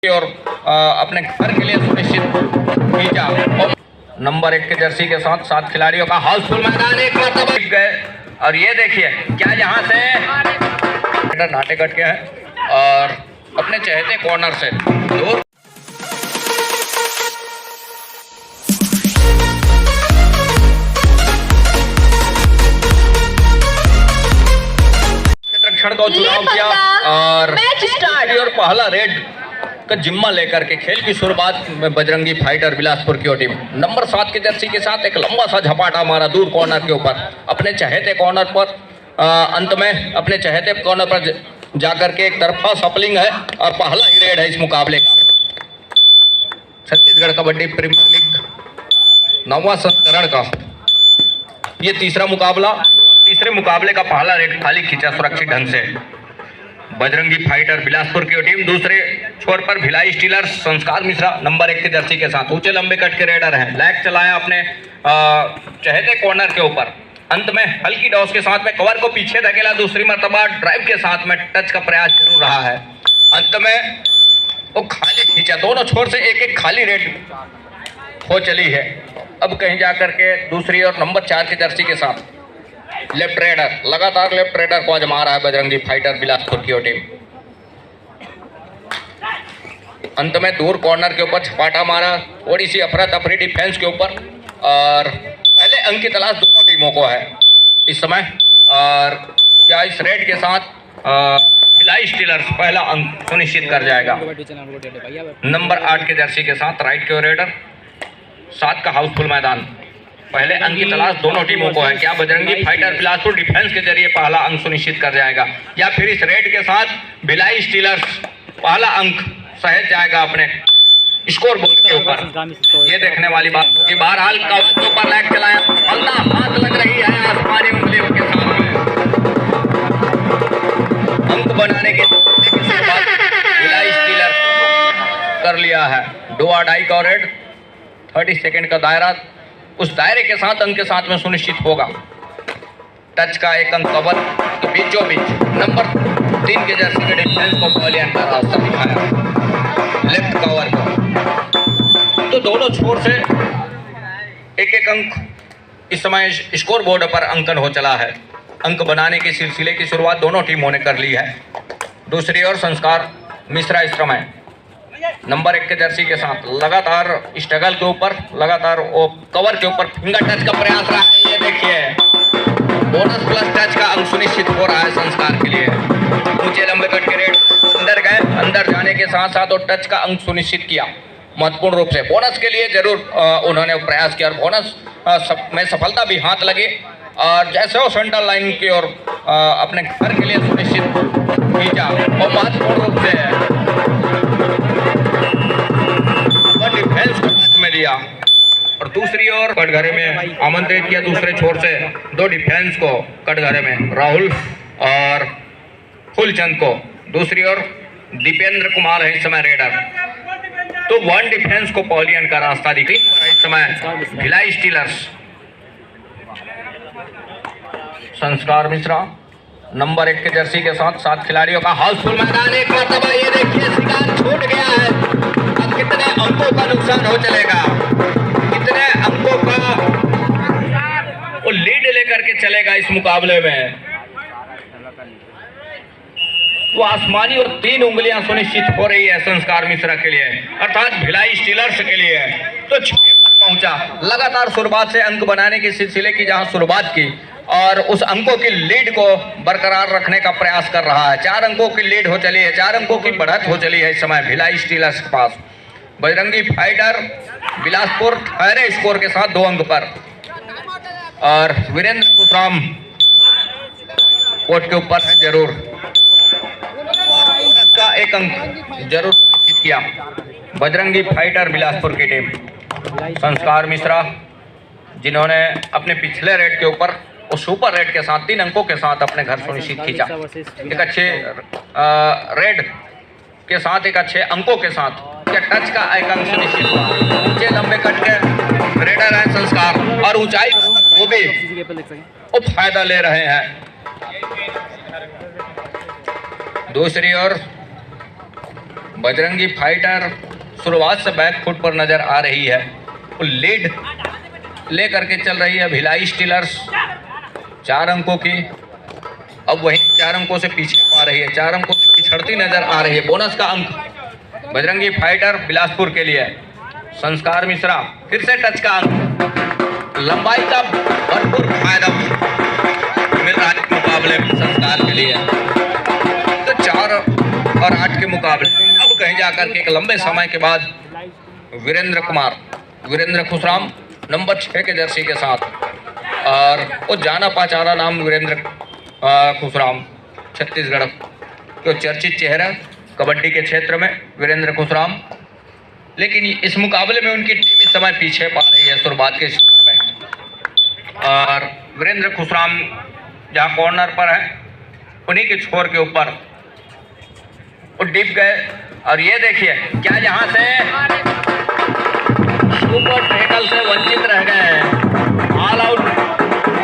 और अपने घर के लिए सुनिश्चित कीजिए। और नंबर 1 के जर्सी के साथ 7 खिलाड़ियों का हाउसफुल मैदान एक मरतबा गए। और ये देखिए क्या यहाँ से नाटे कट गया है और अपने चहेते कॉर्नर से दूर क्षण का चुनाव किया और पहला रेड का जिम्मा लेकर के खेल की शुरुआत में बजरंगी फाइटर बिलासपुर की टीम नंबर 7 के जर्सी के साथ एक लंबा सा झपाटा मारा दूर कॉर्नर के ऊपर अपने चहेते कॉर्नर पर। अंत में अपने चहेते कॉर्नर पर जाकर के एक तरफा सपलिंग है और पहला ही रेड है इस मुकाबले का। छत्तीसगढ़ कबड्डी प्रीमियर लीग 9वां संस्करण का ये तीसरा मुकाबला। तीसरे मुकाबले का पहला रेड खाली खींचा सुरक्षित ढंग से बजरंगी फाइटर बिलासपुर की टीम। दूसरे छोर पर भिलाई स्टीलर्स संस्कार मिश्रा नंबर 1 के जर्सी के साथ ऊंचे लंबे कट के रेडर हैं। लैग चलाया अपने चहेते कॉर्नर के ऊपर। अंत में हल्की डॉस के साथ में कवर को पीछे धकेला। दूसरी मर्तबा ड्राइव के साथ में टच का प्रयास जरूर रहा है। अंत में वो खाली खींचा। दोनों छोर से एक एक खाली रेड हो चली है। अब कहीं जाकर के दूसरी और नंबर 4 के जर्सी के साथ लेफ्ट रेडर लगातार लेफ्ट रेडर को आजमा रहा है बजरंगी फाइटर बिलासपुर की टीम। अंत में दूर कॉर्नर के ऊपर छपाटा मारा। थोड़ी सी अफरा तफरी डिफेंस के ऊपर और पहले अंक की तलाश दोनों टीमों को है इस समय। और क्या इस रेड के साथ भिलाई स्टीलर्स पहला अंक सुनिश्चित कर जाएगा। नंबर 8 के जर्सी के साथ राइट के रेडर 7 का हाउसफुल मैदान। पहले अंक की तलाश दोनों टीमों को है। क्या बजरंगी फाइटर बिलासपुर डिफेंस के जरिए पहला अंक सुनिश्चित कर जाएगा या फिर इस रेड के साथ भिलाई स्टीलर्स पहला अंक सहेज जाएगा अपने स्कोर बोर्ड के ऊपर। ये देखने वाली बात होगी। बहरहाल के ऊपर लैग चलाया। अल्लाह हाथ लग रही है आसमानी उंगलियों के साथ में अंक बनाने के बाद भिलाई स्टीलर कर लिया है। डू और डाई का रेड 30 सेकेंड का दायरा। उस दायरे के साथ अंक के साथ में सुनिश्चित होगा। टच का एक अंक कवर तो बीचों बीच नंबर 3 के जर्सी के डिफेंस को बॉलियन का रास्ता दिखाया लेफ्ट कवर को। तो दोनों छोर से एक एक अंक इस समय स्कोर बोर्ड पर अंकन हो चला है। अंक बनाने के सिलसिले की शुरुआत दोनों टीमों ने कर ली है। दूसरी ओर संस्कार मिश्रा इस समय नंबर 1 के जर्सी के साथ लगातार स्ट्रगल के ऊपर लगातार वो कवर के ऊपर फिंगर टच का प्रयास रहा है। ये देखिए बोनस प्लस टच का अंक सुनिश्चित हो रहा है संस्कार के लिए। ऊंचे लंबे कट के रेड अंदर गए। अंदर जाने के साथ साथ वो टच का अंक सुनिश्चित किया महत्वपूर्ण रूप से। बोनस के लिए जरूर उन्होंने प्रयास किया और बोनस में सफलता भी हाथ लगी। और जैसे वो सेंटर लाइन की ओर अपने घर के लिए सुनिश्चित किया और महत्वपूर्ण रूप से डिफेंस को टच में लिया। और दूसरी ओर कटघरे में आमंत्रित किया दूसरे छोर से 2 डिफेंस को कटघरे में राहुल और फुलचंद को। दूसरी ओर दीपेंद्र कुमार है इस समय रेडर। तो 1 डिफेंस को पॉलियन का रास्ता दिखी इस समय भिलाई स्टीलर्स। संस्कार मिश्रा नंबर 1 के जर्सी के साथ 7 खिलाड़ियों का हाउसफुल मैदान एक मरतबा। ये देखिए शिकार छूट गया है। अब कितने अंकों का नुकसान हो चलेगा, कितने अंकों का वो लीड लेकर के चलेगा इस मुकाबले में। वो आसमानी और 3 उंगलियां सुनिश्चित हो रही है संस्कार मिश्रा के लिए अर्थात भिलाई स्टीलर्स के लिए। तो 6 पर पहुंचा। लगातार शुरुआत से अंक बनाने के सिलसिले की जहां शुरुआत की और उस अंकों की लीड को बरकरार रखने का प्रयास कर रहा है। 4 अंकों की लीड हो चली है। 4 अंकों की बढ़त हो चली है इस समय भिलाई स्टीलर्स के पास। बजरंगी फाइटर बिलासपुर ठहरे स्कोर के साथ 2 अंक पर और वीरेंद्र कुशराम कोर्ट के ऊपर है जरूर का 1 अंक जरूर निश्चित किया बजरंगी फाइटर बिलासपुर की टीम। संस्कार मिश्रा जिन्होंने अपने पिछले रेड के ऊपर और सुपर रेड के साथ 3 अंकों के साथ अपने घर सुनिश्चित खींचा। एक अच्छे रेड के साथ एक अच्छे अंकों के साथ टच का एक अंक सुनिश्चित हुआ। ऊंचे लंबे कट के रेडर है संस्कार और ऊंचाई वो भी वो फायदा ले रहे हैं। दूसरी ओर बजरंगी फाइटर शुरुआत से बैक फुट पर नजर आ रही है। वो लीड ले करके चल रही है भिलाई स्टीलर्स 4 अंकों की। अब वही 4 अंकों से पीछे पा रही है, 4 अंकों से पिछड़ती नजर आ रही है। बोनस का अंक बजरंगी फाइटर बिलासपुर के लिए। संस्कार मिश्रा फिर से टच का अंक। लंबाई का भरपूर फायदा मिल रहा है मुकाबले में संस्कार के लिए। तो 4 और 8 के मुकाबले अब कहीं जाकर के एक लंबे समय के बाद वीरेंद्र खुशराम नंबर 6 के जर्सी के साथ, और वो जाना पहचाना नाम वीरेंद्र खुशराम, छत्तीसगढ़ के चर्चित चेहरा कबड्डी के क्षेत्र में वीरेंद्र खुशराम। लेकिन इस मुकाबले में उनकी टीम इस समय पीछे पा रही है शुरुआत के स्थान में। और वीरेंद्र खुशराम जहाँ कॉर्नर पर है उन्हीं के छोर के ऊपर वो डिप गए। और ये देखिए क्या यहाँ से सुपर टैकल से वंचित रह गए, ऑल आउट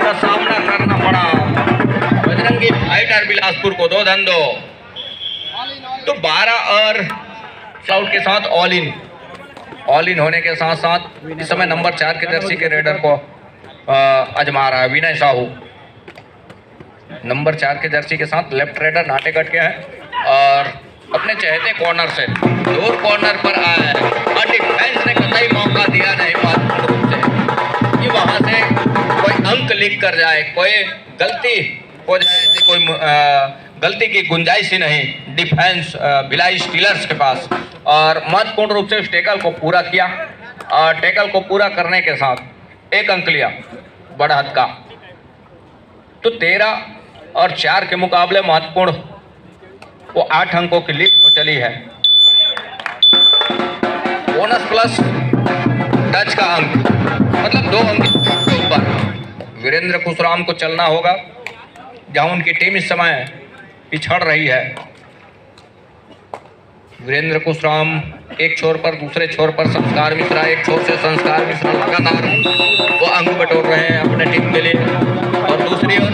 का सामना करना पड़ा बजरंगी फाइटर बिलासपुर को 2-2। तो 12 और आउट के साथ ऑल इन होने के साथ साथ इस समय नंबर 4 के जर्सी के रेडर को आजमा रहा है विनय साहू। नंबर 4 के जर्सी के साथ लेफ्ट रेडर नाटे कट गया है और अपने चहेते कॉर्नर से दूर कॉर्नर पर आया है और डिफेंस ने कतई मौका दिया नहीं बात रूप से कि वहां से कोई अंक लिख कर जाए, कोई गलती हो जाए, कोई गलती की गुंजाइश ही नहीं डिफेंस भिलाई स्टीलर्स के पास। और महत्वपूर्ण रूप से इस टैकल को पूरा किया और टैकल को पूरा करने के साथ 1 अंक लिया बढ़त का। तो 13 और 4 के मुकाबले महत्वपूर्ण वो 8 अंकों की लीड हो चली है। बोनस प्लस टच का अंक मतलब 2 अंक के ऊपर वीरेंद्र खुशराम को चलना होगा जहां उनकी टीम इस समय पिछड़ रही है। वीरेंद्र खुशराम एक छोर पर, दूसरे छोर पर संस्कार मिश्रा, एक छोर से संस्कार मिश्रा लगातार वो अंक बटोर रहे हैं अपने टीम के लिए। और दूसरी ओर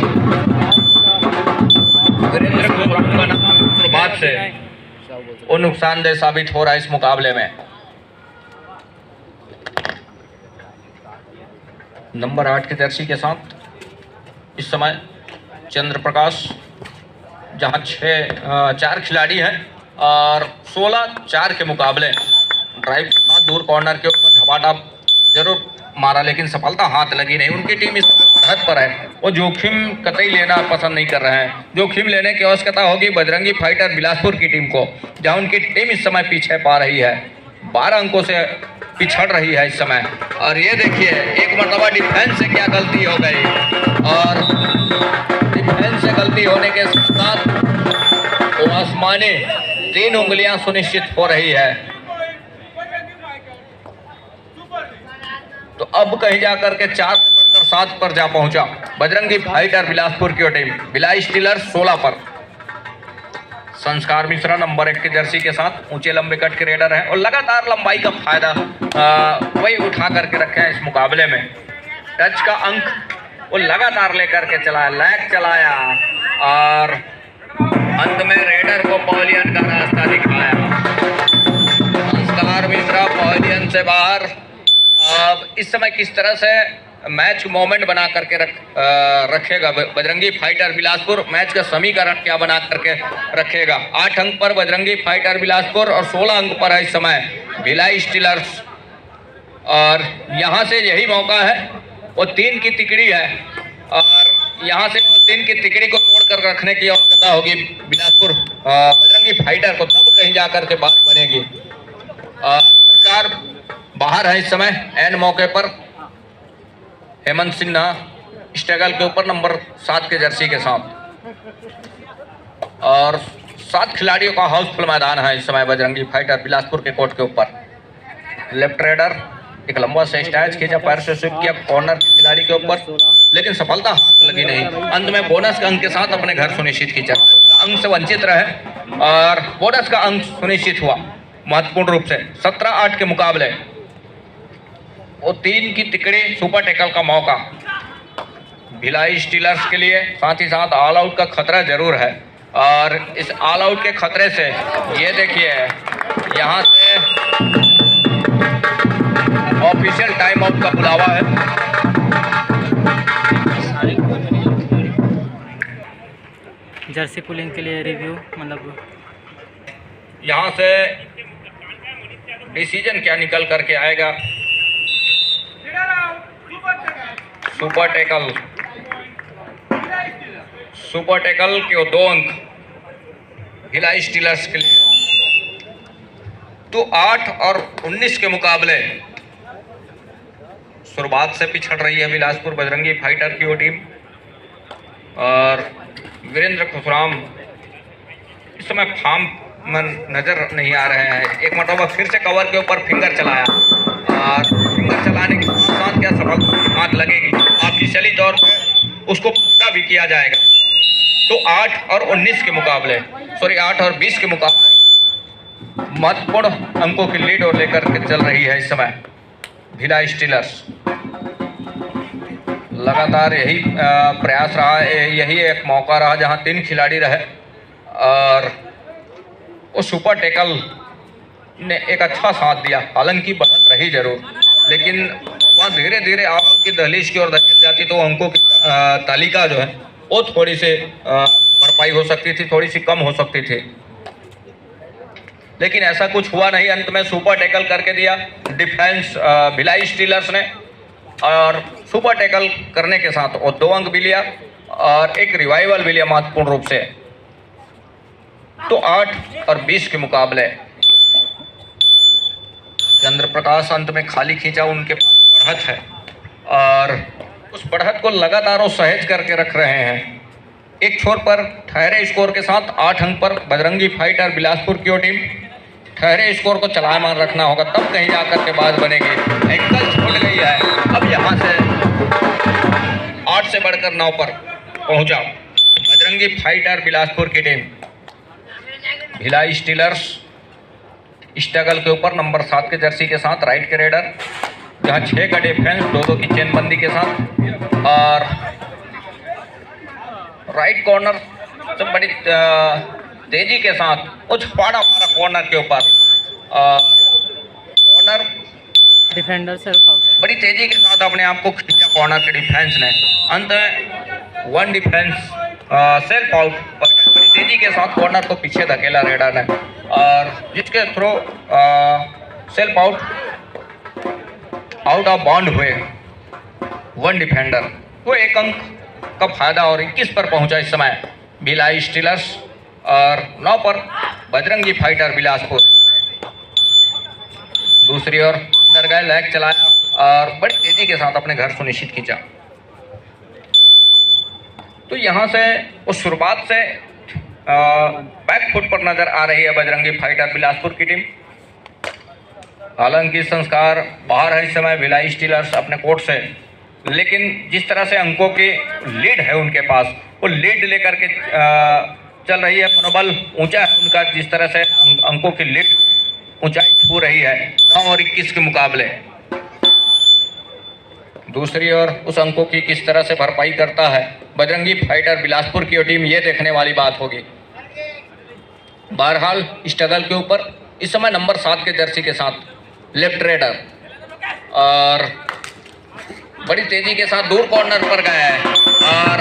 वीरेंद्र खुशराम का नाम शुरुआत से वो नुकसानदेह साबित हो रहा है इस मुकाबले में। नंबर 8 के जर्सी के साथ इस समय चंद्र प्रकाश, जहां 4 खिलाड़ी हैं और 16-4 के मुकाबले ड्राइव के साथ दूर कॉर्नर के ऊपर झपाटा जरूर मारा लेकिन सफलता हाथ लगी नहीं। उनकी टीम इस बढ़त पर है, वो जोखिम कतई लेना पसंद नहीं कर रहे हैं। जोखिम लेने की आवश्यकता होगी बजरंगी फाइटर बिलासपुर की टीम को, जहां उनकी टीम इस समय पीछे पा रही है, 12 अंकों से पिछड़ रही है इस समय। और ये देखिए एक मरतबा डिफेंस से क्या गलती हो गई और डिफेंस से गलती होने के साथ वो आसमानी 3 उंगलियां सुनिश्चित हो रही है। तो अब कहीं जाकर के 4 से बढ़कर 7 पर जा पहुंचा बजरंगी फाइटर बिलासपुर की टीम। भिलाई स्टीलर्स 16 पर। संस्कार मिश्रा नंबर 1 के जर्सी के साथ ऊंचे लंबे कट के रेडर हैं और लगातार लंबाई का फायदा वही उठा करके रखे हैं इस मुकाबले में। टच का अंक वो लगातार लेकर के चलाया, लैग चलाया और अंत में रेडर को पवेलियन का रास्ता दिखाया। संस्कार मिश्रा पवेलियन से बाहर। अब इस समय किस तरह से मैच मोमेंट बना करके रखेगा बजरंगी फाइटर बिलासपुर, मैच का समीकरण क्या बना करके रखेगा। 8 अंक पर बजरंगी फाइटर बिलासपुर और 16 अंक पर है इस समय भिलाई स्टीलर्स। और यहाँ से यही मौका है, वो 3 की तिकड़ी है और यहाँ से वो 3 की तिकड़ी को तोड़ कर रखने की आवश्यकता होगी बिलासपुर बजरंगी फाइटर को, तब कहीं जाकर के बात बनेगी। सरकार बाहर है इस समय एंड मौके पर। हेमंत सिन्हा स्ट्रगल के ऊपर नंबर 7 के जर्सी के साथ और 7 खिलाड़ियों का हाउसफुल मैदान है इस समय बजरंगी फाइटर बिलासपुर के कोर्ट के ऊपर। लेफ्ट रेडर एक लंबा से स्टैच खींचा, पैर से स्विप किया कॉर्नर खिलाड़ी के ऊपर, लेकिन सफलता हाथ लगी नहीं। अंत में बोनस का अंक के साथ अपने घर सुनिश्चित खींचा, अंक से वंचित रहे और बोनस का अंक सुनिश्चित हुआ महत्वपूर्ण रूप से। 17-8 के मुकाबले वो 3 की तिकड़ी सुपर टैकल का मौका भिलाई स्टीलर्स के लिए, साथ ही साथ ऑल आउट का खतरा जरूर है। और इस ऑल आउट के खतरे से ये देखिए यहाँ से ऑफिशियल टाइम आउट का बुलावा है। जर्सी पुलिंग के लिए रिव्यू, मतलब यहाँ से डिसीजन क्या निकल करके आएगा। सुपर टैकल के 2 अंक भिलाई स्टीलर्स के लिए। तो 8 और 19 के मुकाबले शुरुआत से पिछड़ रही है बिलासपुर बजरंगी फाइटर की वो टीम। और वीरेंद्र खुशराम इस समय फॉर्म में नजर नहीं आ रहे हैं। एक मरतबा फिर से कवर के ऊपर फिंगर चलाया और फिंगर चलाने के साथ क्या सफल आंख लगेगी, ऑफिशियली तौर पर उसको पक्का भी किया जाएगा। तो 8 और 19 के मुकाबले, 8 और 20 के मुकाबले महत्वपूर्ण अंकों की लीड और लेकर के चल रही है इस समय भिलाई स्टीलर्स। लगातार यही प्रयास रहा, यही एक मौका रहा जहां 3 खिलाड़ी रहे और वो सुपर टैकल ने एक अच्छा साथ दिया। हालांकि बढ़त रही जरूर, लेकिन वहाँ धीरे धीरे आपकी दहलीज की ओर धकेल जाती तो अंकों की तालिका जो है वो थोड़ी सी भरपाई हो सकती थी, थोड़ी सी कम हो सकती थी। लेकिन ऐसा कुछ हुआ नहीं। अंत में सुपर टैकल करके दिया डिफेंस भिलाई स्टीलर्स ने, और सुपर टैकल करने के साथ वो 2 अंक भी लिया और एक रिवाइवल भी लिया महत्वपूर्ण रूप से। तो 8 और 20 के मुकाबले चंद्र प्रकाश अंत में खाली खींचा, उनके पास बढ़त है और उस बढ़त को लगातार वो सहेज करके रख रहे हैं। एक छोर पर ठहरे स्कोर के साथ 8 अंक पर बजरंगी फाइटर बिलासपुर की टीम। ठहरे स्कोर को चलायमान रखना होगा, तब कहीं जाकर के बात बनेगी। एंकल छूट गई है, अब यहाँ से 8 से बढ़कर 9 पर पहुंचा बजरंगी फाइटर बिलासपुर की टीम। भिलाई स्टीलर्स स्ट्रगल के ऊपर नंबर 7 के जर्सी के साथ राइट के रेडर, जहाँ 6 का डिफेंस 2-2 की चेनबंदी के साथ, और राइट कॉर्नर से बड़ी तेजी के साथ वो छपाड़ा मारा कॉर्नर के ऊपर। कॉर्नर डिफेंडर सेल्फ आउट, बड़ी तेजी के साथ अपने आप को खींचा कॉर्नर के डिफेंस ने। अंत में 1 डिफेंस सेल्फ आउट, बड़ी तेजी के साथ कॉर्नर को पीछे धकेला रेडर ने, और जिसके throw self out of bound हुए 1 डिफेंडर। वो 1 अंक का फायदा और 21 पर पहुंचा इस समय भिलाई स्टीलर्स, और 9 पर बजरंगी फाइटर बिलासपुर। दूसरी ओर अंदर गए, लैग चलाया और बड़ी तेजी के साथ अपने घर सुनिश्चित खींचा। तो यहाँ से उस शुरुआत से बैक फुट पर नजर आ रही है बजरंगी फाइटर बिलासपुर की टीम। हालांकि संस्कार बाहर है इस समय भिलाई स्टीलर्स अपने कोर्ट से, लेकिन जिस तरह से अंकों की लीड है उनके पास, वो लीड लेकर के चल रही है। मनोबल ऊंचा है उनका, जिस तरह से अंकों की लीड ऊंचाई छू रही है 9 और 21 के मुकाबले। दूसरी ओर उस अंकों की किस तरह से भरपाई करता है बजरंगी फाइटर बिलासपुर की टीम, ये देखने वाली बात होगी। बहरहाल स्ट्रगल के ऊपर इस समय नंबर 7 के जर्सी के साथ लेफ्ट रेडर, और बड़ी तेजी के साथ दूर कॉर्नर पर गया है और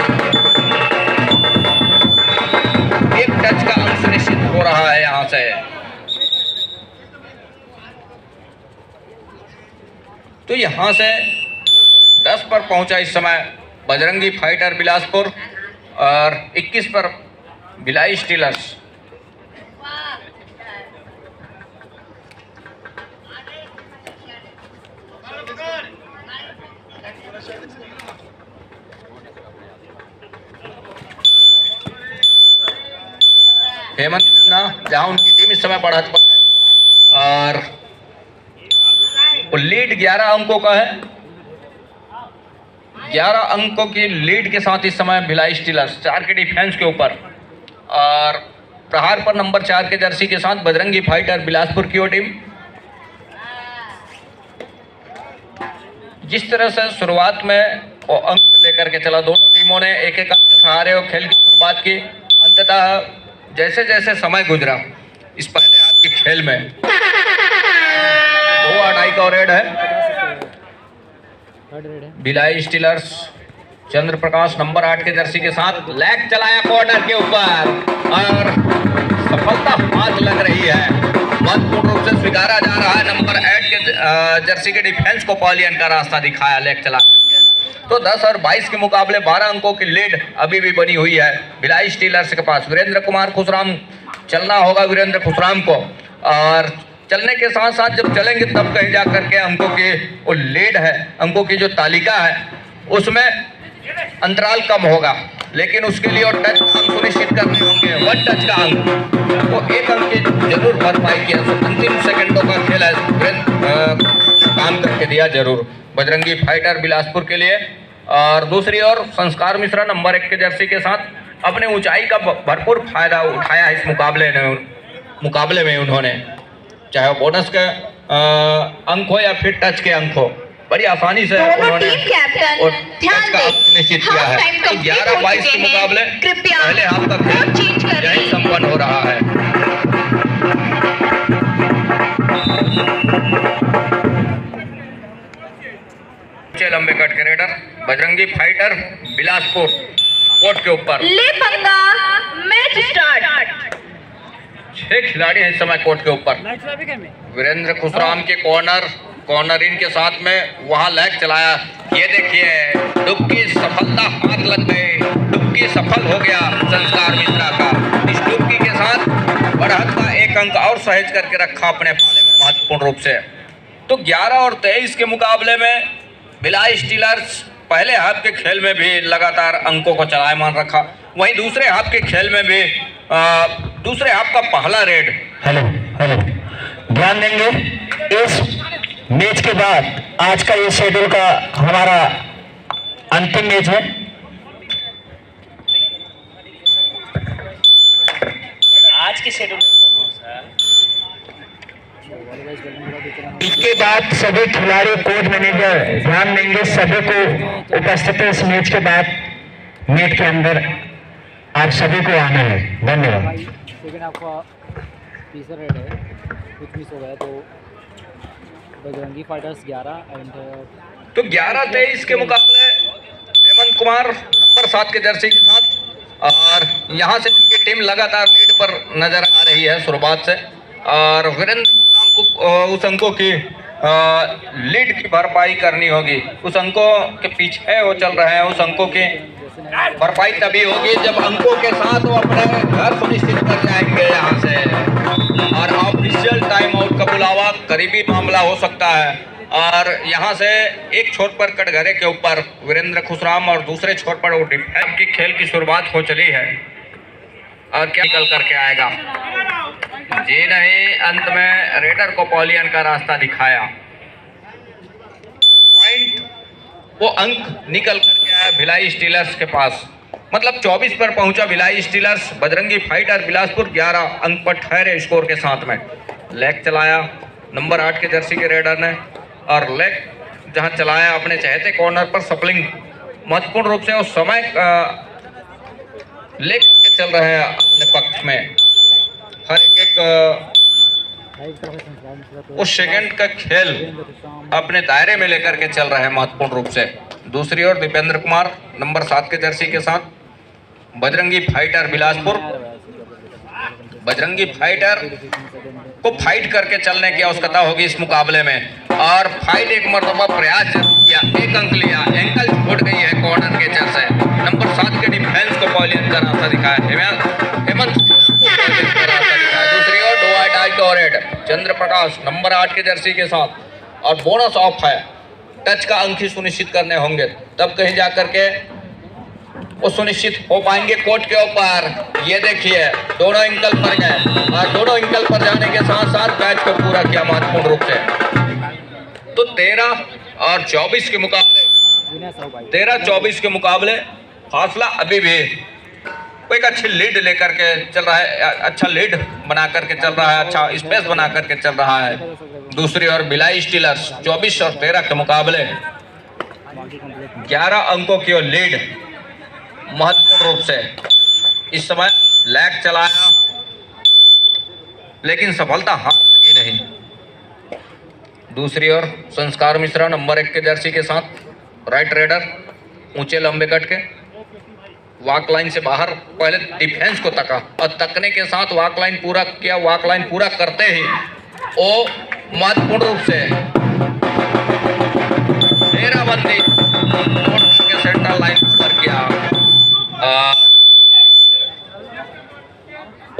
एक टच का अंक सुनिश्चित हो रहा है यहां से। तो यहां से 10 पर पहुंचा इस समय बजरंगी फाइटर बिलासपुर और 21 पर भिलाई स्टीलर्स। हेमंत सिन्हा जहां उनकी टीम इस समय बढ़त पर है और वो लीड 11 अंकों का है। 11 अंकों की लीड के साथ इस समय भिलाई स्टीलर्स 4 के डिफेंस के ऊपर, और प्रहार पर नंबर 4 के जर्सी के साथ बजरंगी फाइटर बिलासपुर की टीम। जिस तरह से शुरुआत में वो अंक लेकर के चला, दोनों टीमों ने एक एक अंक के सहारे वो खेल की शुरुआत की। अंततः जैसे जैसे समय गुजरा इस पहले हाथ के खेल में। 2-2.5 का रेड है। भिलाई स्टीलर्स चंद्र प्रकाश नंबर 8 के जर्सी के साथ लेग चलाया कॉर्नर के ऊपर और सफलता हाथ लग रही है। महत्वपूर्ण रूप से स्वीकारा जा रहा है। नंबर 8 के जर्सी के डिफेंस को पॉलियन का रास्ता दिखाया लेग चला करके। तो 10 और 22 के मुकाबले 12 अंकों की लीड अभी भी बनी हुई है भिलाई स्टीलर्स के पास। वीरेंद्र कुमार खुशराम चलना होगा वीरेंद्र खुशराम को, और चलने के साथ साथ जब चलेंगे तब कहीं जा करके अंकों की वो लीड है, अंकों की जो तालिका है उसमें अंतराल कम होगा, लेकिन उसके लिए और टच अंक सुनिश्चित करने होंगे। 1 टच का अंक वो 1 अंक की जरूर भरपाई किया। अंतिम सेकंडों का खेल है, काम करके दिया जरूर बजरंगी फाइटर बिलासपुर के लिए। और दूसरी ओर संस्कार मिश्रा नंबर 1 के जर्सी के साथ अपने ऊंचाई का भरपूर फायदा उठाया इस मुकाबले में उन्होंने, चाहे वो बोनस के अंक हो या फिर टच के अंक हो, बड़ी आसानी से उन्होंने और टच का अंक निश्चित किया है। तो 11-22 के मुकाबले पहले हाफ का खेल यही संपन्न हो रहा है। लंबे कट के raider Bajrangi fighter Bilaspur court के ऊपर ले पंगा, मैच स्टार्ट। 6 खिलाड़ी हैं इस समय कोर्ट के ऊपर। वीरेंद्र खुशराम के कॉर्नर इन के साथ में वहां लेग चलाया। ये देखिए डुबकी सफलता हाथ लग गई, डुबकी सफल हो गया संस्कार मिश्रा का। इस डुबकी के साथ बढ़त का 1 अंक और सहेज करके रखा अपने पाले में महत्वपूर्ण रूप से। तो 11 और 23 के मुकाबले में भिलाई स्टीलर्स पहले हाफ के खेल में भी लगातार अंकों को चलायमान रखा, वहीं दूसरे हाफ के खेल में भी दूसरे हाफ का पहला रेड। हेलो ध्यान देंगे इस मैच के बाद आज का ये शेड्यूल का हमारा अंतिम मैच है। आज के शेड्यूल इसके बाद सभी खिलाड़ी कोच मैनेजर ध्यान देंगे, सभी को उपस्थित इस मैच के बाद मैच के अंदर आप सभी को आना है। धन्यवाद। लेकिन आपका तीसरा रेड है, कुछ मिस हो गया तो बजरंगी फाइटर्स 11 एंड तो 11-23 के मुकाबले हेमंत कुमार नंबर 7 के जर्सी के साथ, और यहाँ से उनकी टीम लगातार लीड पर नजर आ रही है शुरुआत से, और वीरेंद्र को उस अंकों की लीड की भरपाई करनी होगी। उस अंकों के पीछे वो चल रहे हैं, उस अंकों की भरपाई तभी होगी जब अंकों के साथ वो अपने घर सुनिश्चित कर जाएंगे यहाँ से। और ऑफिशियल टाइम आउट का बुलावा करीबी मामला हो सकता है, और यहाँ से एक छोर पर कटघरे के ऊपर वीरेंद्र खुशराम और दूसरे छोर पर वो डिफेंस की खेल की शुरुआत हो चली है। और क्या निकल करके आएगा जी नहीं, अंत में रेडर को पॉलियन का रास्ता दिखाया। पॉइंट वो अंक निकल करके आया भिलाई स्टीलर्स के पास, मतलब 24 पर पहुंचा भिलाई स्टीलर्स। बजरंगी फाइटर बिलासपुर 11 अंक पर ठहरे स्कोर के साथ में। लेग चलाया नंबर 8 के जर्सी के रेडर ने, और लेग जहां चलाया अपने चहेते कॉर्नर पर सपलिंग महत्वपूर्ण रूप से उस समय लेग के चल रहे हैं अपने पक्ष में। हर एक उस सेकंड का खेल अपने दायरे में लेकर के चल रहे हैं महत्वपूर्ण रूप से। दूसरी ओर दीपेंद्र कुमार नंबर 7 के जर्सी के साथ बजरंगी फाइटर बिलासपुर। बजरंगी फाइटर को फाइट करके चलने की आवश्यकता होगी इस मुकाबले में, और फाइट एक मरतबा प्रयास किया, 1 अंक लिया, एंकल छूट गई है कॉर्नर के चर से। नंबर 7 के डिफेंस को पॉलियन का रास्ता दिखाया हेमंत। दूसरी ओर 2-2.5 का रेड चंद्र प्रकाश नंबर 8 के जर्सी के साथ, और बोनस ऑफ है, टच का अंक ही सुनिश्चित करने होंगे, तब कहीं जा करके वो सुनिश्चित हो पाएंगे कोर्ट के ऊपर। ये देखिए दोनों इंकल पर गए, और दोनों इंकल पर जाने के साथ साथ मैच को पूरा किया महत्वपूर्ण रूप से। तो 13 और 24 के मुकाबले 13-24 के मुकाबले फासला अभी भी एक अच्छी लीड लेकर के चल रहा है, अच्छा लीड बना करके चल रहा है, अच्छा स्पेस बना करके चल रहा है। दूसरी ओर भिलाई स्टीलर्स 24 और 13 के मुकाबले 11 अंकों की ओर लीड महत्वपूर्ण रूप से इस समय लेग चलाया लेकिन सफलता हाथ लगी नहीं। दूसरी ओर संस्कार मिश्रा नंबर 1 के जर्सी के साथ राइट रेडर, ऊंचे लंबे कट के वॉक लाइन से बाहर पहले डिफेंस को तका और तकने के साथ वॉक लाइन पूरा किया। वॉक लाइन पूरा करते ही वो महत्वपूर्ण रूप से घेराबंदी के सेंटर लाइन पर किया।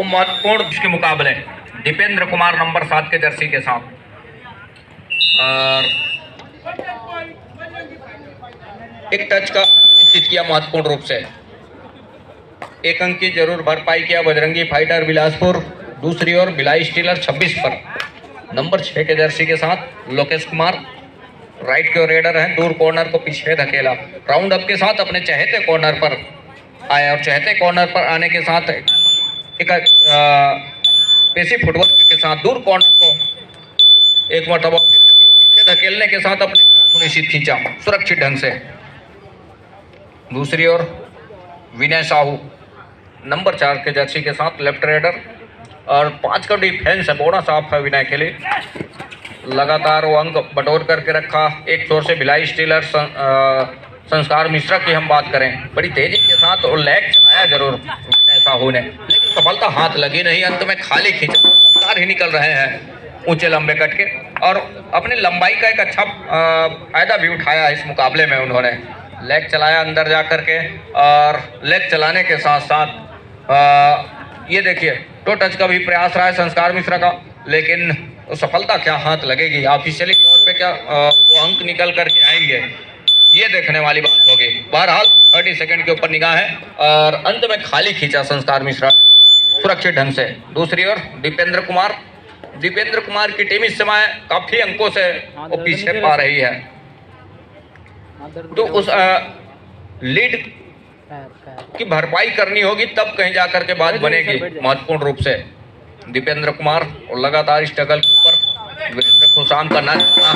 महत्वपूर्ण के मुकाबले दीपेंद्र कुमार नंबर 7 के जर्सी के साथ और एक टच का निश्चित किया महत्वपूर्ण रूप से। 1 अंक की जरूर भरपाई किया बजरंगी फाइटर बिलासपुर। दूसरी ओर भिलाई स्टीलर 26 पर नंबर 6 के जर्सी के साथ लोकेश कुमार राइट के रेडर हैं, दूर कॉर्नर को पीछे धकेला। राउंड अप के साथ अपने चहेते कॉर्नर पर आए और चहेते कॉर्नर पर आने के साथ एक पेशी फुटवर्क के साथ दूर कॉर्नर को एक मरतबा पीछे धकेलने के साथ अपने सुनिश्चित खींचा सुरक्षित ढंग से। दूसरी ओर विनय साहू नंबर 4 के जर्सी के साथ लेफ्ट रेडर और 5 का डिफेंस है, बड़ा साफ है विनय के लिए। लगातार वो अंक बटोर करके रखा। एक छोर से भिलाई स्टीलर संस्कार मिश्रा की हम बात करें, बड़ी तेजी के साथ और लेग चलाया जरूर विनय साहू ने, लेकिन सफलता हाथ लगी नहीं। अंत में खाली खींच संस्कार ही निकल रहे हैं ऊंचे लंबे कट के और अपनी लंबाई का एक अच्छा फायदा भी उठाया इस मुकाबले में। उन्होंने लेग चलाया अंदर जा करके और लेग चलाने के साथ साथ ये देखिए टो टच का भी प्रयास रहा है संस्कार मिश्रा का, लेकिन सफलता क्या हाथ लगेगी, ऑफिशियली तौर पे क्या वो अंक निकल करके आएंगे, ये देखने वाली बात होगी। बहरहाल 30 सेकंड के ऊपर निगाह है और अंत में खाली खींचा संस्कार मिश्रा सुरक्षित ढंग से। दूसरी ओर दीपेंद्र कुमार की टीम इस समय काफी अंकों से वो पीछे पा रही है, तो उस लीड की भरपाई करनी होगी, तब कहीं जाकर के बात बनेगी महत्वपूर्ण रूप से। दीपेंद्र कुमार और लगातार स्ट्रगल के ऊपर वीरेंद्र खुशाम का नाम और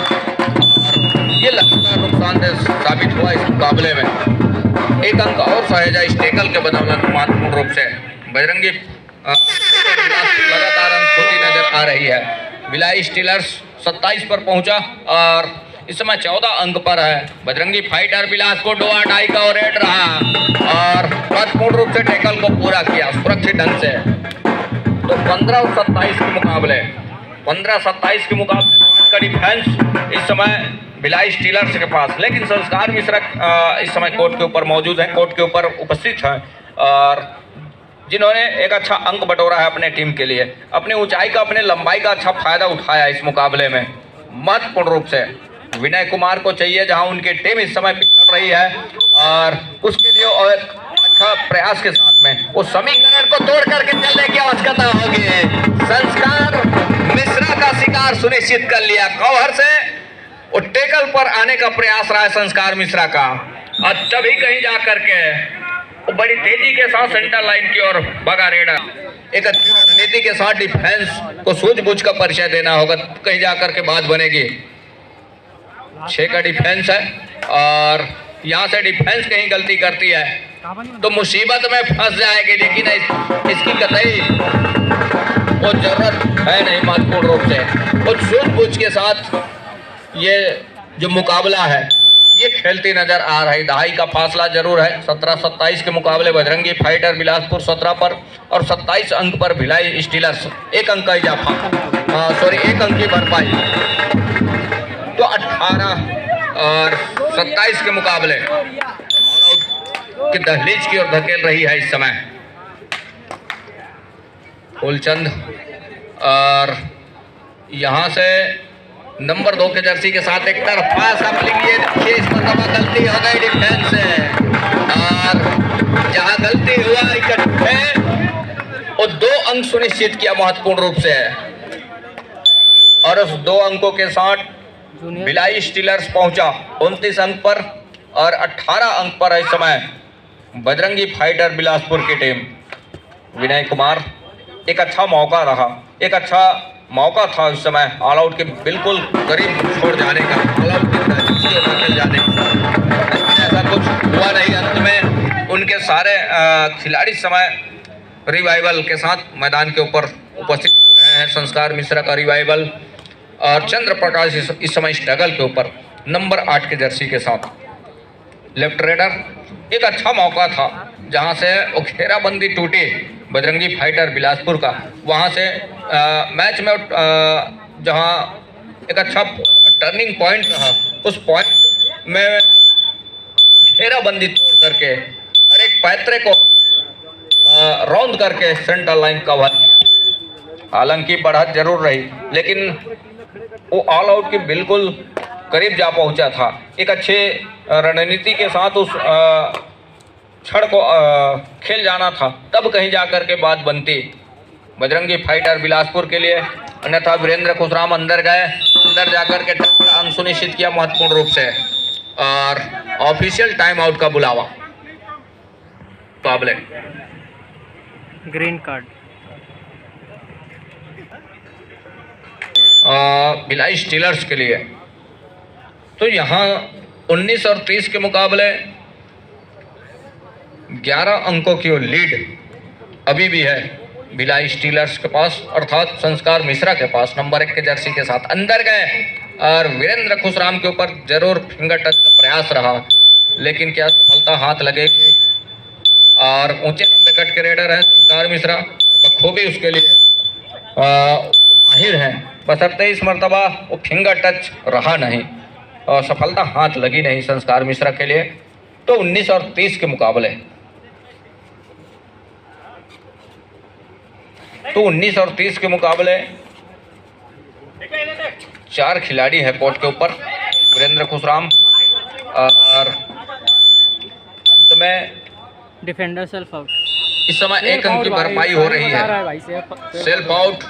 ये लगातार नुकसानदेह साबित हुआ इस मुकाबले में। 1 अंक और सहेजा इस टेकल के बदौलत महत्वपूर्ण रूप से। बजरंगी लगातार अंक खोती नजर आ रही है। भिलाई स्टीलर्स 27 पर पहुंचा और इस समय 14 अंक पर है। बजरंगी फाइटर बिलासपुर डोआ डाई का रेड रहा और महत्वपूर्ण रूप से टेकल को पूरा किया सुरक्षित ढंग से। तो 15 और 27 के मुकाबले 15-27 के मुकाबले 5 का डिफेंस इस समय भिलाई स्टीलर्स के पास, लेकिन संस्कार मिश्रा इस समय कोर्ट के ऊपर मौजूद हैं, कोर्ट के ऊपर उपस्थित हैं और जिन्होंने एक अच्छा अंक बटोरा है अपने टीम के लिए। अपनी ऊंचाई का अपने लंबाई का अच्छा फायदा उठाया इस मुकाबले में महत्वपूर्ण रूप से। विनय कुमार को चाहिए जहां उनकी टीम इस समय पिछड़ रही है और उसके लिए और अच्छा प्रयास के साथ में उस समीकरण को तोड़ करके चलने की आवश्यकता होगी। संस्कार मिश्रा का शिकार सुनिश्चित कर लिया कवर से, और टेकल पर आने का प्रयास रहा है संस्कार मिश्रा का और तभी कहीं जा करके बड़ी तेजी के साथ सेंटर लाइन की ओर भगा रेडर। एक अच्छी रणनीति के साथ डिफेंस को सूझबूझ का परिचय देना होगा, कहीं जा करके बात बनेगी। 6 का डिफेंस है और यहाँ से डिफेंस कहीं गलती करती है तो मुसीबत में फंस जाएगी, लेकिन इसकी कतई वो जरूरत है नहीं। महत्वपूर्ण रूप से कुछ सूझबूझ के साथ ये जो मुकाबला है ये खेलती नजर आ रही। दहाई का फासला जरूर है। 17-27 के मुकाबले बजरंगी फाइटर बिलासपुर 17 पर और 27 अंक पर भिलाई स्टीलर्स 1 अंक का इजाफा, 1 अंक की भरपाई। तो 18 और 27 के मुकाबले की दहलीज की ओर धकेल रही है इस समय फूलचंद और यहाँ से नंबर 2 के जर्सी के साथ एक तरफा सैम्पलिंग, ये देखिए इस मरतबा गलती हो गई डिफेंस से और जहां गलती हुआ इकट्ठे और 2 अंक सुनिश्चित किया महत्वपूर्ण रूप से और उस 2 अंकों के साथ भिलाई स्टीलर्स पहुंचा 29 अंक पर और 18 अंक पर इस समय बजरंगी फाइटर बिलासपुर की टीम। विनय कुमार एक अच्छा मौका रहा, एक अच्छा मौका था उस समय ऑल आउट के बिल्कुल करीब छोड़ जाने का, ऑल आउट के जाने का, ऐसा कुछ हुआ नहीं। अंत में उनके सारे खिलाड़ी समय रिवाइवल के साथ मैदान के ऊपर उपस्थित हो रहे हैं। संस्कार मिश्रा का रिवाइवल और चंद्र प्रकाश इस समय स्ट्रगल के ऊपर नंबर 8 के जर्सी के साथ। लेफ्ट रेडर एक अच्छा मौका था जहां से वो घेराबंदी टूटी बजरंगी फाइटर बिलासपुर का, वहां से मैच में जहां एक अच्छा टर्निंग पॉइंट रहा, उस पॉइंट में घेराबंदी तोड़ करके हर एक पैतरे को राउंड करके सेंटर लाइन कवर किया। हालांकि बढ़त जरूर रही, लेकिन वो ऑल आउट के बिल्कुल करीब जा पहुंचा था। एक अच्छे रणनीति के साथ उस क्षण को खेल जाना था, तब कहीं जाकर के बात बनती बजरंगी फाइटर बिलासपुर के लिए। अन्यथा वीरेंद्र खुशराम अंदर गए, अंदर जाकर के अंक सुनिश्चित किया महत्वपूर्ण रूप से। और ऑफिशियल टाइम आउट का बुलावा, मुकाबले ग्रीन कार्ड भिलाई स्टीलर्स के लिए। तो यहाँ 19 और 30 के मुकाबले 11 अंकों की लीड अभी भी है भिलाई स्टीलर्स के पास, अर्थात संस्कार मिश्रा के पास नंबर 1 के जर्सी के साथ। अंदर गए और वीरेंद्र खुशराम के ऊपर जरूर फिंगर टच का प्रयास रहा, लेकिन क्या सफलता हाथ लगेगी। और ऊंचे लंबे कट के रेडर हैं संस्कार मिश्रा, बखूबी उसके लिए माहिर हैं, बशर्ते इस मर्तबा वो फिंगर टच रहा नहीं और सफलता हाथ लगी नहीं संस्कार मिश्रा के लिए। तो 19 और 30 के मुकाबले, तो 19 और 30 के मुकाबले 4 खिलाड़ी है कोर्ट के ऊपर। वीरेंद्र खुशराम और अंत में डिफेंडर सेल्फ आउट। इस समय 1 अंक की भरपाई हो रही है। सेल्फ आउट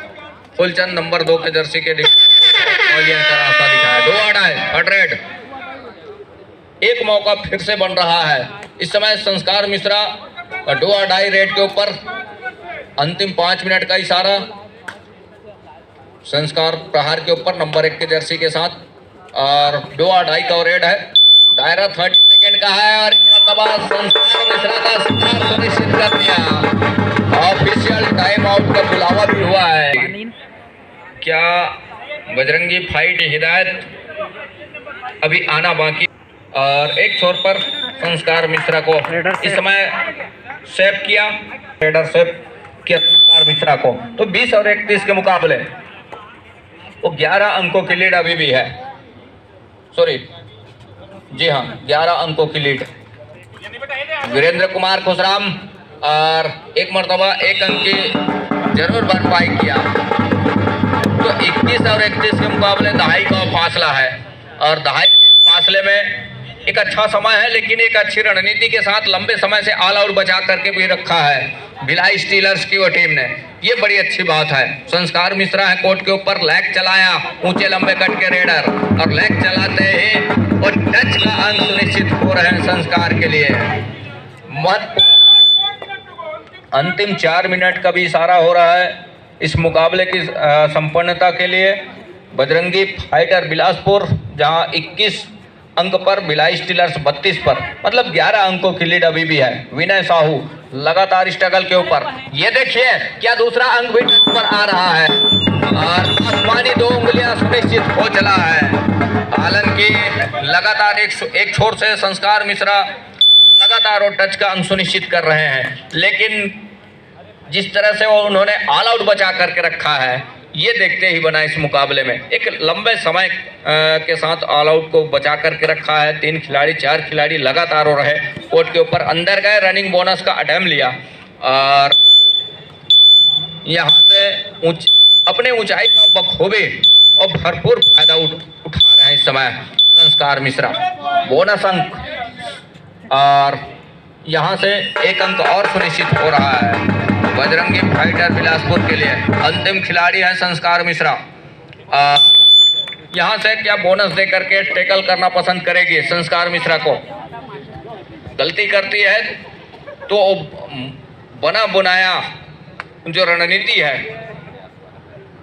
फुलचंद नंबर 2 के जर्सी के का रास्ता दिखाया। 2 आउट है, हट रेड। एक मौका फिर से बन रहा है। इस समय संस्कार मिश्रा 2 आउट रेड के ऊपर। अंतिम 5 मिनट का इशारा संस्कार प्रहार के ऊपर नंबर 1 के जर्सी के साथ। और 2 आउट का रेड है। दायरा 30 सेकेंड का है और संस्कार मिश्रा का स्कोर सुनिश्चित कर दिया। ऑफिशियल टाइम आउट का बुलावा भी हुआ है। क्या बजरंगी फाइट हिदायत अभी आना बाकी। और एक छोर पर संस्कार मिश्रा को इस समय सेव किया, रेडर सेव किया संस्कार मिश्रा को। तो 20 और 31 के मुकाबले वो 11 अंकों की लीड अभी भी है। सॉरी, जी हाँ, 11 अंकों की लीड। वीरेंद्र कुमार खुशराम और एक मर्तबा 1 अंक की जरूर भरपाई किया। तो 21 और 31 के मुकाबले दहाई का फासला है और दहाई के फासले में एक अच्छा समय है, लेकिन एक अच्छी रणनीति के साथ लंबे समय से ऑल आउट बचा करके भी रखा है भिलाई स्टीलर्स की वो टीम ने। ये बड़ी अच्छी बात है। संस्कार मिश्रा है कोर्ट के ऊपर, लेग चलाया, ऊंचे लंबे कट के रेडर, और लेग चलाते ही और टच का अंक सुनिश्चित हो रहे हैं संस्कार के लिए। अंतिम 4 मिनट का भी इशारा हो रहा है इस मुकाबले की संपन्नता के लिए। बजरंगी फाइटर बिलासपुर जहां 21 अंक पर, भिलाई स्टीलर्स 32 पर, मतलब 11 अंकों की लीड अभी भी है। विनय साहू लगातार स्ट्रगल के ऊपर। ये देखिए क्या दूसरा अंक भी टच पर आ रहा है और आसमानी 2 उंगलियां सुनिश्चित हो चला है। हालांकि लगातार एक छोर से संस्कार मिश्रा लगातार वो टच का अंक सुनिश्चित कर रहे हैं, लेकिन जिस तरह से वो उन्होंने ऑल आउट बचा करके रखा है, ये देखते ही बना इस मुकाबले में। एक लंबे समय के साथ ऑल आउट को बचा करके रखा है। 3 खिलाड़ी 4 खिलाड़ी लगातार हो रहे कोर्ट के ऊपर। अंदर गए, रनिंग बोनस का अटेम्प्ट लिया और यहाँ से अपने ऊंचाई का बखूबी और भरपूर फायदा उठा रहे हैं इस समय संस्कार मिश्रा। बोनस अंक और यहाँ से 1 अंक और सुनिश्चित हो रहा है बजरंगी फाइटर बिलासपुर के लिए। अंतिम खिलाड़ी है संस्कार मिश्रा। यहाँ से क्या बोनस दे करके टैकल करना पसंद करेगी संस्कार मिश्रा को। गलती करती है तो बना बुनाया जो रणनीति है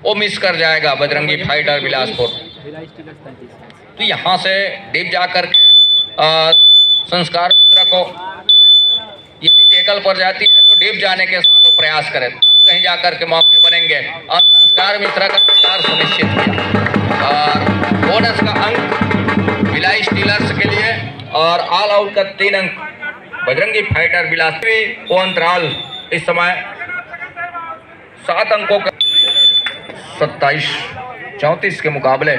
वो मिस कर जाएगा बजरंगी फाइटर बिलासपुर। तो यहाँ से डीप जा करके संस्कार मिश्रा को यदि टेकल पर जाती है तो डीप जाने के साथ वो प्रयास करें, कहीं जाकर के मौके बनेंगे। और संस्कार मिश्रा का शिकार सुनिश्चित किया और बोनस का अंक भिलाई स्टीलर्स के लिए और ऑल आउट का 3 अंक बजरंगी फाइटर बिलासपुर को अंतराल इस समय 7 अंकों का 27-34 के मुकाबले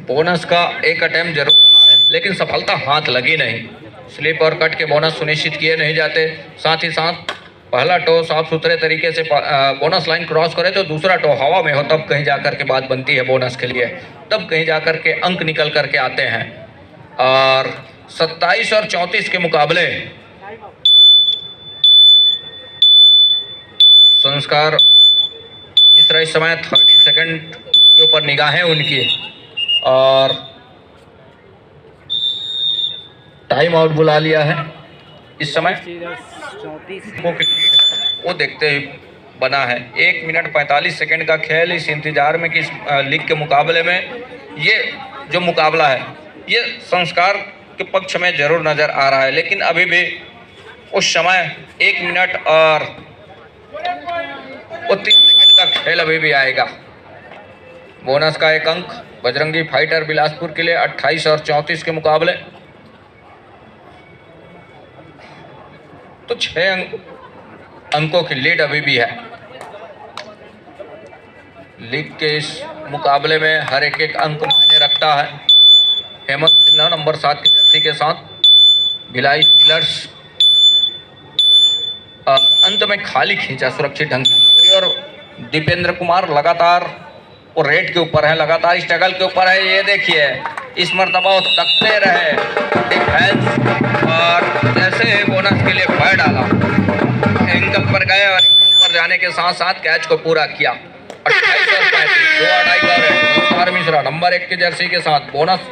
बोनस का एक अटेम्प्ट जरूर रहा है, लेकिन सफलता हाथ लगी नहीं। स्लिप और कट के बोनस सुनिश्चित किए नहीं जाते। साथ ही साथ पहला टो साफ सुथरे तरीके से बोनस लाइन क्रॉस करे तो दूसरा टो हवा में हो, तब कहीं जाकर के बात बनती है बोनस के लिए, तब कहीं जाकर के अंक निकल करके आते हैं। और 27 और 34 के मुकाबले संस्कार मिश्रा इस समय 30 सेकंड के ऊपर निगाहें उनकी और टाइम आउट बुला लिया है इस समय। वो देखते ही बना है 1 मिनट 45 सेकंड का खेल। इस इंतजार में कि इस लीग के मुकाबले में ये जो मुकाबला है ये संस्कार के पक्ष में जरूर नज़र आ रहा है, लेकिन अभी भी उस समय 1 मिनट और 30 सेकंड का खेल अभी भी आएगा। बोनस का 1 अंक बजरंगी फाइटर बिलासपुर के लिए 28 और 34 के मुकाबले, तो 6 अंकों की लीड अभी भी है। लीग के इस मुकाबले में हर एक अंक मायने रखता है। हेमंत सिन्हा नंबर 7 की जर्सी के साथ भिलाई स्टीलर्स अंत में खाली खींचा सुरक्षित ढंग से और दीपेंद्र कुमार लगातार वो रेड के ऊपर है, लगातार स्ट्रगल के ऊपर है। ये देखिए इस मरतबा वो तकते रहे डिफेंस और जैसे बोनस के लिए पैर डाला, एंकल पर गए और पर जाने के साथ साथ कैच को पूरा किया। 28 और 35 दो अढ़ाई का है। संस्कार मिश्रा नंबर 1 की जर्सी के साथ बोनस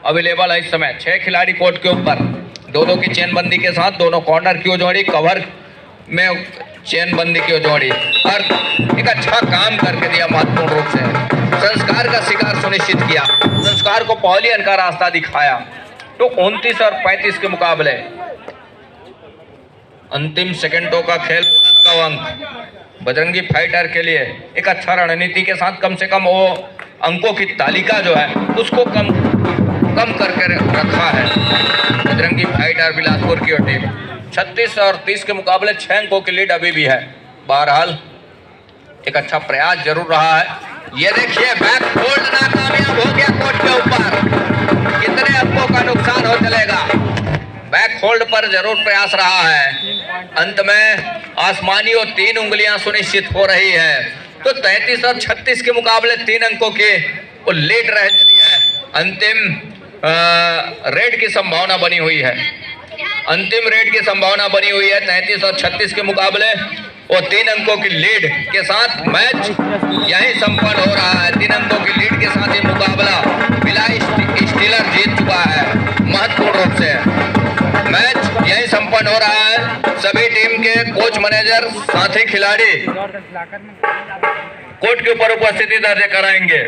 अवेलेबल है इस समय। 6 खिलाड़ी कोर्ट के ऊपर, दोनों की चेन बंदी के साथ, दोनों कॉर्नर की जोड़ी, कवर में चेन बंदी की जोड़ी और एक अच्छा काम करके दिया महत्वपूर्ण रूप से। संस्कार का शिकार सुनिश्चित किया, संस्कार को पॉलियन का रास्ता दिखाया। तो 29 और 35 के मुकाबले अंतिम सेकंडों का खेल, बोनस का अंक बजरंगी फाइटर के लिए एक अच्छा रणनीति के साथ कम से कम वो अंकों की तालिका जो है उसको कम करके रखा है बजरंगी फाइटर बिलासपुर की टीम। 36 और 30 के मुकाबले 6 अंकों की लीड अभी भी है। बहरहाल एक अच्छा प्रयास जरूर रहा है। ये देखिए बैक होल्ड नाकामयाब हो गया कोर्ट के ऊपर, कितने अंकों का नुकसान हो चलेगा। बैक होल्ड पर जरूर प्रयास रहा है। अंत में आसमानी और 3 उंगलियां सुनिश्चित हो रही है। तो 33 और 36 के मुकाबले 3 अंकों की वो लीड रह चली है। अंतिम रेड की संभावना बनी हुई है, अंतिम रेड की संभावना बनी हुई है। 33 और 36 के मुकाबले वो 3 अंकों की लीड के साथ मैच यही संपन्न हो रहा है। 3 अंकों की लीड के साथ ये मुकाबला भिलाई स्टीलर जीत चुका है। महत्वपूर्ण रूप से मैच यही संपन्न हो रहा है। सभी टीम के कोच, मैनेजर, साथी खिलाड़ी कोर्ट के ऊपर उपस्थिति दर्ज कराएंगे।